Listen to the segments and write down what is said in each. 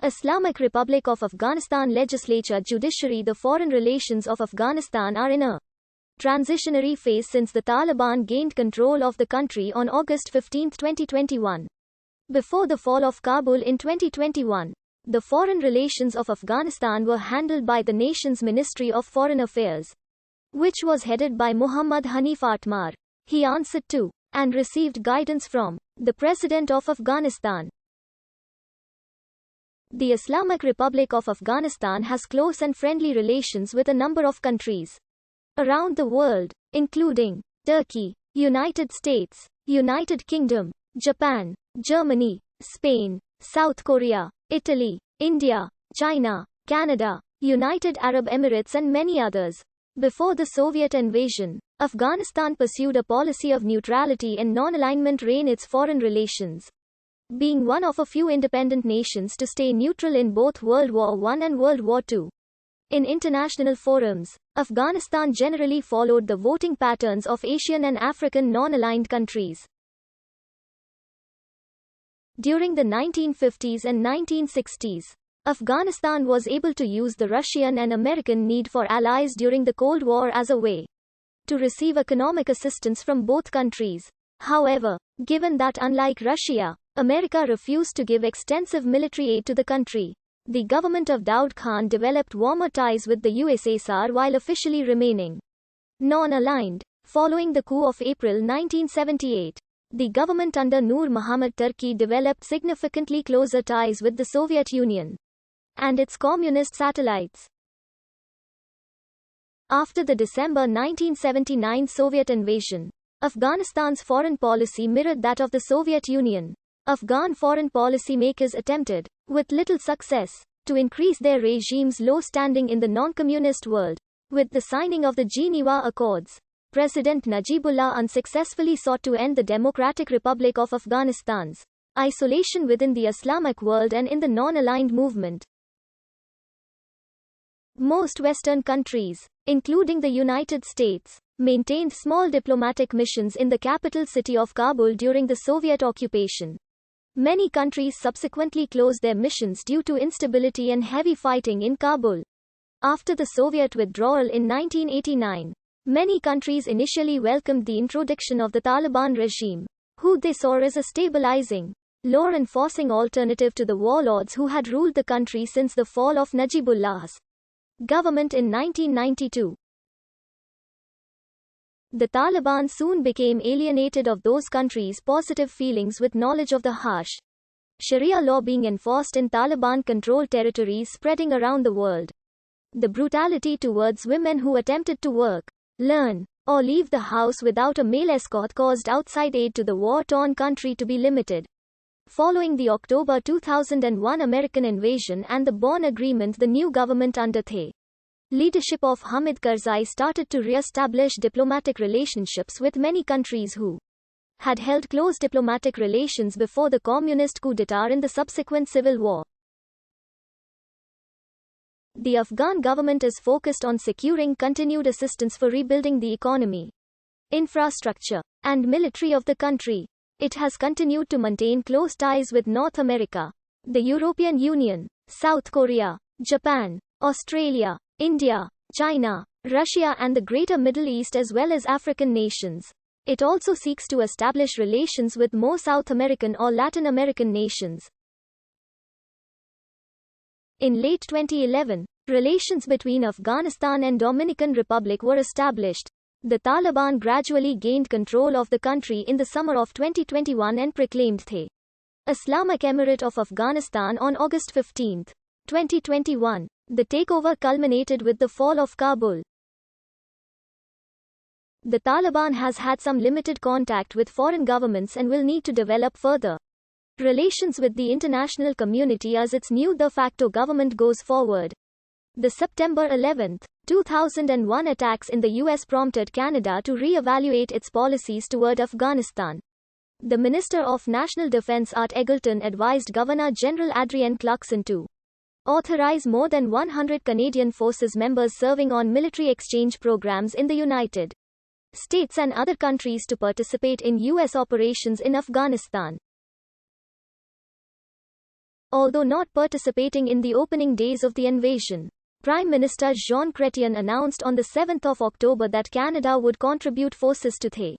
Islamic Republic of Afghanistan Legislature Judiciary. The foreign relations of Afghanistan are in a transitionary phase since the Taliban gained control of the country on August 15, 2021. Before the fall of Kabul in 2021, the foreign relations of Afghanistan were handled by the nation's Ministry of Foreign Affairs, which was headed by Muhammad Hanif Atmar. He answered to and received guidance from the President of Afghanistan. The Islamic Republic of Afghanistan has close and friendly relations with a number of countries around the world, including Turkey, United States, United Kingdom, Japan, Germany, Spain, South Korea, Italy, India, China, Canada, United Arab Emirates and many others. Before the Soviet invasion, Afghanistan pursued a policy of neutrality and non-alignment in its foreign relations, being one of a few independent nations to stay neutral in both World War I and World War II. In international forums, Afghanistan generally followed the voting patterns of Asian and African non-aligned countries. During the 1950s and 1960s, Afghanistan was able to use the Russian and American need for allies during the Cold War as a way to receive economic assistance from both countries. However, given that unlike Russia, America refused to give extensive military aid to the country, the government of Daud Khan developed warmer ties with the USSR while officially remaining non-aligned. Following the coup of April 1978, the government under Nur Muhammad Turki developed significantly closer ties with the Soviet Union and its communist satellites. After the December 1979 Soviet invasion, Afghanistan's foreign policy mirrored that of the Soviet Union. Afghan foreign policy makers attempted, with little success, to increase their regime's low standing in the non-communist world. With the signing of the Geneva Accords, President Najibullah unsuccessfully sought to end the Democratic Republic of Afghanistan's isolation within the Islamic world and in the non-aligned movement. Most Western countries, including the United States, maintained small diplomatic missions in the capital city of Kabul during the Soviet occupation. Many countries subsequently closed their missions due to instability and heavy fighting in Kabul. After the Soviet withdrawal in 1989, many countries initially welcomed the introduction of the Taliban regime, who they saw as a stabilizing, law-enforcing alternative to the warlords who had ruled the country since the fall of Najibullah's government in 1992. The Taliban soon became alienated of those countries' positive feelings with knowledge of the harsh Sharia law being enforced in Taliban-controlled territories spreading around the world. The brutality towards women who attempted to work, learn, or leave the house without a male escort caused outside aid to the war-torn country to be limited. Following the October 2001 American invasion and the Bonn Agreement, the new government under the leadership of Hamid Karzai started to re-establish diplomatic relationships with many countries who had held close diplomatic relations before the communist coup d'etat in the subsequent civil war. The Afghan government is focused on securing continued assistance for rebuilding the economy, infrastructure, and military of the country. It has continued to maintain close ties with North America, the European Union, South Korea, Japan, Australia, India, China, Russia and the Greater Middle East as well as African nations. It also seeks to establish relations with more South American or Latin American nations. In late 2011, relations between Afghanistan and Dominican Republic were established. The Taliban gradually gained control of the country in the summer of 2021 and proclaimed the Islamic Emirate of Afghanistan on August 15, 2021. The takeover culminated with the fall of Kabul. The Taliban has had some limited contact with foreign governments and will need to develop further relations with the international community as its new de facto government goes forward. The September 11, 2001 attacks in the US prompted Canada to re-evaluate its policies toward Afghanistan. The Minister of National Defense Art Eggleton advised Governor-General Adrienne Clarkson to authorize more than 100 Canadian Forces members serving on military exchange programs in the United States and other countries to participate in U.S. operations in Afghanistan. although not participating in the opening days of the invasion. Prime Minister Jean Chrétien announced on the 7th of October that Canada would contribute forces to the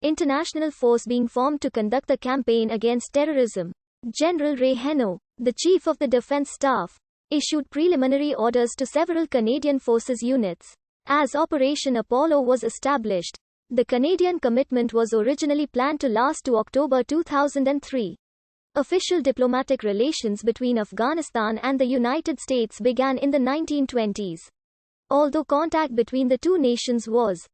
international force being formed to conduct the campaign against terrorism. General Ray Heno, the Chief of the Defense Staff, issued preliminary orders to several Canadian Forces units. As Operation Apollo was established, the Canadian commitment was originally planned to last to October 2003. Official diplomatic relations between Afghanistan and the United States began in the 1920s. Although contact between the two nations was